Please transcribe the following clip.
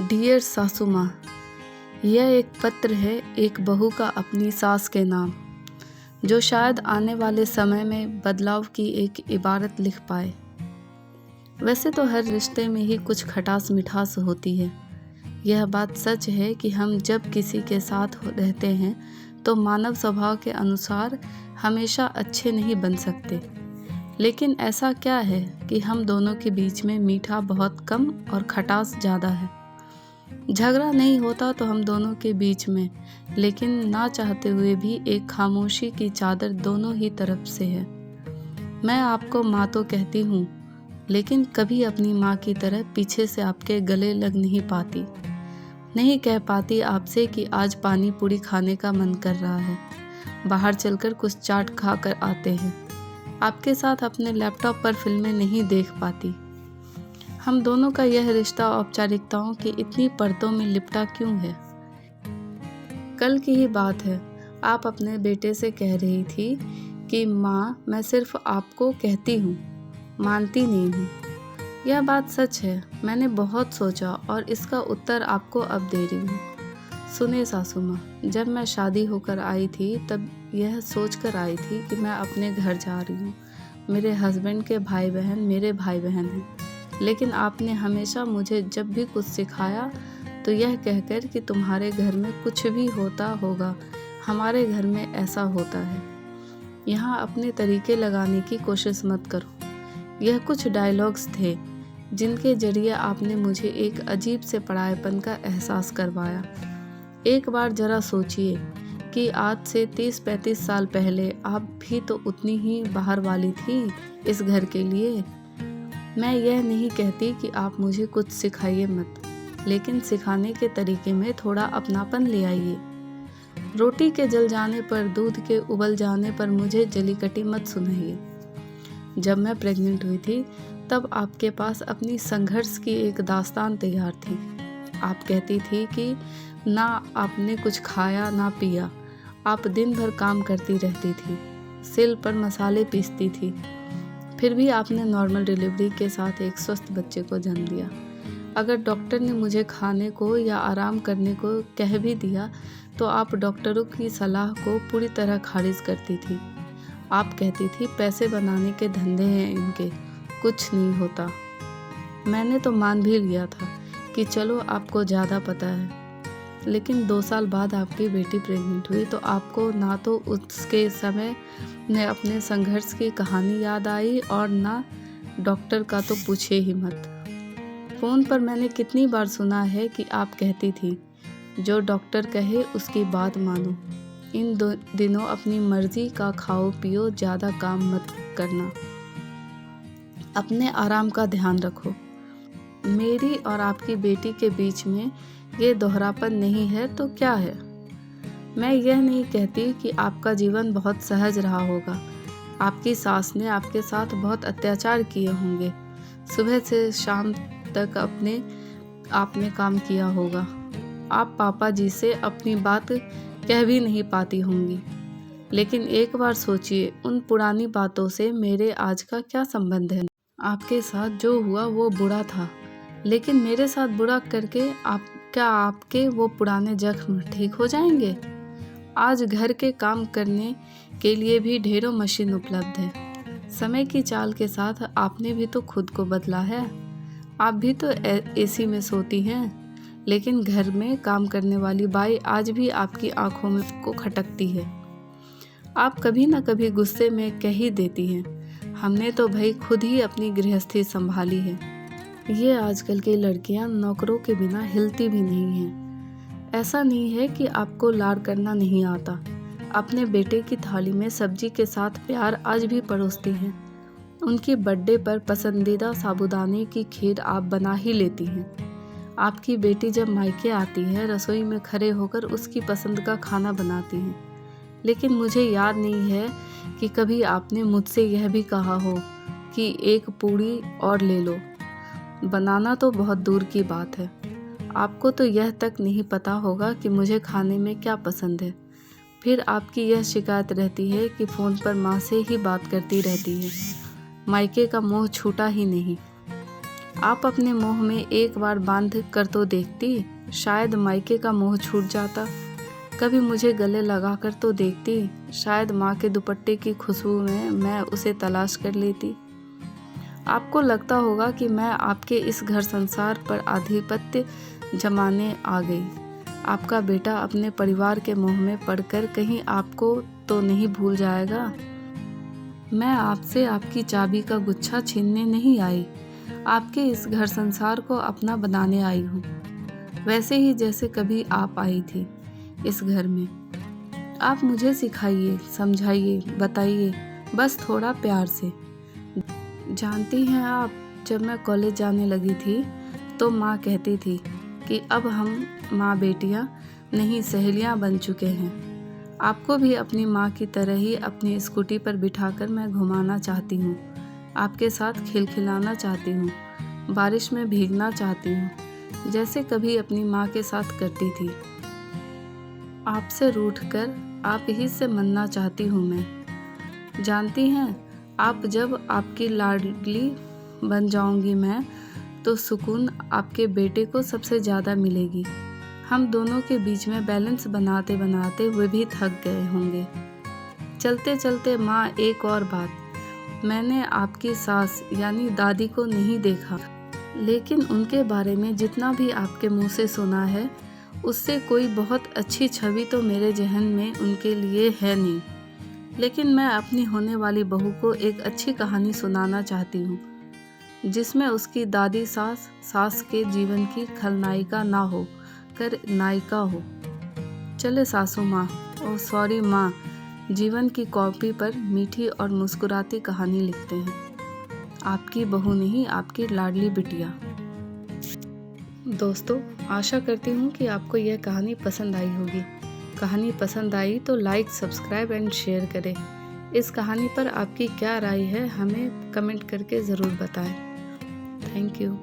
Dear सासू माँ, यह एक पत्र है एक बहू का अपनी सास के नाम, जो शायद आने वाले समय में बदलाव की एक इबारत लिख पाए। वैसे तो हर रिश्ते में ही कुछ खटास मिठास होती है। यह बात सच है कि हम जब किसी के साथ रहते हैं तो मानव स्वभाव के अनुसार हमेशा अच्छे नहीं बन सकते। लेकिन ऐसा क्या है कि हम दोनों के बीच में मीठा बहुत कम और खटास ज़्यादा है। झगड़ा नहीं होता तो हम दोनों के बीच में, लेकिन ना चाहते हुए भी एक खामोशी की चादर दोनों ही तरफ से है। मैं आपको माँ तो कहती हूँ, लेकिन कभी अपनी माँ की तरह पीछे से आपके गले लग नहीं पाती। नहीं कह पाती आपसे कि आज पानी पूरी खाने का मन कर रहा है, बाहर चलकर कुछ चाट खा कर आते हैं। आपके साथ अपने लैपटॉप पर फिल्में नहीं देख पाती। हम दोनों का यह रिश्ता औपचारिकताओं की इतनी परतों में लिपटा क्यों है। कल की ही बात है, आप अपने बेटे से कह रही थी कि माँ मैं सिर्फ आपको कहती हूँ, मानती नहीं हूँ। यह बात सच है। मैंने बहुत सोचा और इसका उत्तर आपको अब दे रही हूँ। सुने सासू माँ, जब मैं शादी होकर आई थी तब यह सोच कर आई थी कि मैं अपने घर जा रही हूँ। मेरे हस्बैंड के भाई बहन मेरे भाई बहन हैं। लेकिन आपने हमेशा मुझे जब भी कुछ सिखाया तो यह कहकर कि तुम्हारे घर में कुछ भी होता होगा, हमारे घर में ऐसा होता है। यहाँ अपने तरीके लगाने की कोशिश मत करो। यह कुछ डायलॉग्स थे जिनके जरिए आपने मुझे एक अजीब से परायेपन का एहसास करवाया। एक बार जरा सोचिए कि आज से 30-35 साल पहले आप भी तो उतनी ही बाहर वाली थी इस घर के लिए। मैं यह नहीं कहती कि आप मुझे कुछ सिखाइए मत, लेकिन सिखाने के तरीके में थोड़ा अपनापन ले आइए। रोटी के जल जाने पर, दूध के उबल जाने पर मुझे जलीकटी मत सुनाइए। जब मैं प्रेग्नेंट हुई थी तब आपके पास अपनी संघर्ष की एक दास्तान तैयार थी। आप कहती थी कि ना आपने कुछ खाया ना पिया, आप दिन भर काम करती रहती थी, सिल पर मसाले पीसती थी। फिर भी आपने नॉर्मल डिलीवरी के साथ एक स्वस्थ बच्चे को जन्म दिया। अगर डॉक्टर ने मुझे खाने को या आराम करने को कह भी दिया तो आप डॉक्टरों की सलाह को पूरी तरह खारिज करती थी। आप कहती थी पैसे बनाने के धंधे हैं इनके, कुछ नहीं होता। मैंने तो मान भी लिया था कि चलो आपको ज़्यादा पता है। लेकिन 2 साल बाद आपकी बेटी प्रेग्नेंट हुई तो आपको ना तो उसके समय में अपने संघर्ष की कहानी याद आई और ना डॉक्टर का तो पूछे ही मत। फ़ोन पर मैंने कितनी बार सुना है कि आप कहती थी, जो डॉक्टर कहे उसकी बात मानो। इन दिनों अपनी मर्जी का खाओ पियो, ज़्यादा काम मत करना, अपने आराम का ध्यान रखो। मेरी और आपकी बेटी के बीच में ये दोहरापन नहीं है तो क्या है। मैं यह नहीं कहती कि आपका जीवन बहुत सहज रहा होगा। आपकी सास ने आपके साथ बहुत अत्याचार किए होंगे। सुबह से शाम तक आपने काम किया होगा। आप पापा जी से अपनी बात कह भी नहीं पाती होंगी। लेकिन एक बार सोचिए, उन पुरानी बातों से मेरे आज का क्या संबंध है। आपके साथ जो हुआ वो बुरा था, लेकिन मेरे साथ बुरा करके आपके वो पुराने जख्म ठीक हो जाएंगे। आज घर के काम करने के लिए भी ढेरों मशीन उपलब्ध है। समय की चाल के साथ आपने भी तो खुद को बदला है। आप भी तो एसी में सोती हैं, लेकिन घर में काम करने वाली बाई आज भी आपकी आंखों में को खटकती है। आप कभी ना कभी गुस्से में कह ही देती हैं, हमने तो भाई खुद ही अपनी गृहस्थी संभाली है। ये आजकल की लड़कियां नौकरों के बिना हिलती भी नहीं हैं। ऐसा नहीं है कि आपको लाड़ करना नहीं आता। अपने बेटे की थाली में सब्जी के साथ प्यार आज भी परोसती हैं। उनकी बर्थडे पर पसंदीदा साबूदाने की खीर आप बना ही लेती हैं। आपकी बेटी जब मायके आती है रसोई में खड़े होकर उसकी पसंद का खाना बनाती हैं। लेकिन मुझे याद नहीं है कि कभी आपने मुझसे यह भी कहा हो कि एक पूड़ी और ले लो। बनाना तो बहुत दूर की बात है। आपको तो यह तक नहीं पता होगा कि मुझे खाने में क्या पसंद है। फिर आपकी यह शिकायत रहती है कि फ़ोन पर माँ से ही बात करती रहती है। मायके का मोह छूटा ही नहीं। आप अपने मोह में एक बार बांध कर तो देखती, शायद मायके का मोह छूट जाता। कभी मुझे गले लगा कर तो देखती, शायद माँ के दुपट्टे की खुशबू में मैं उसे तलाश कर लेती। आपको लगता होगा कि मैं आपके इस घर संसार पर आधिपत्य जमाने आ गई। आपका बेटा अपने परिवार के मोह में पड़कर कहीं आपको तो नहीं भूल जाएगा। मैं आपसे आपकी चाबी का गुच्छा छीनने नहीं आई, आपके इस घर संसार को अपना बनाने आई हूँ, वैसे ही जैसे कभी आप आई थी इस घर में। आप मुझे सिखाइए, समझाइए, बताइए, बस थोड़ा प्यार से। जानती हैं आप, जब मैं कॉलेज जाने लगी थी तो माँ कहती थी कि अब हम माँ बेटियाँ नहीं सहेलियाँ बन चुके हैं। आपको भी अपनी माँ की तरह ही अपनी स्कूटी पर बिठाकर मैं घुमाना चाहती हूँ, आपके साथ खिलखिलाना चाहती हूँ, बारिश में भीगना चाहती हूँ, जैसे कभी अपनी माँ के साथ करती थी। आपसे रूठकर आप ही से मनना चाहती हूँ मैं। जानती हैं, आप जब आपकी लाडली बन जाऊंगी मैं, तो सुकून आपके बेटे को सबसे ज़्यादा मिलेगी। हम दोनों के बीच में बैलेंस बनाते बनाते वे भी थक गए होंगे। चलते चलते माँ, एक और बात, मैंने आपकी सास यानी दादी को नहीं देखा, लेकिन उनके बारे में जितना भी आपके मुँह से सुना है, उससे कोई बहुत अच्छी छवि तो मेरे जहन में उनके लिए है नहीं। लेकिन मैं अपनी होने वाली बहू को एक अच्छी कहानी सुनाना चाहती हूँ, जिसमें उसकी दादी सास के जीवन की खलनायिका ना हो कर नायिका हो। चले सासू माँ, ओ सॉरी माँ, जीवन की कॉपी पर मीठी और मुस्कुराती कहानी लिखते हैं। आपकी बहू नहीं, आपकी लाडली बिटिया। दोस्तों, आशा करती हूँ कि आपको यह कहानी पसंद आई होगी। कहानी पसंद आई तो लाइक, सब्सक्राइब एंड शेयर करें। इस कहानी पर आपकी क्या राय है, हमें कमेंट करके ज़रूर बताएं। Thank you.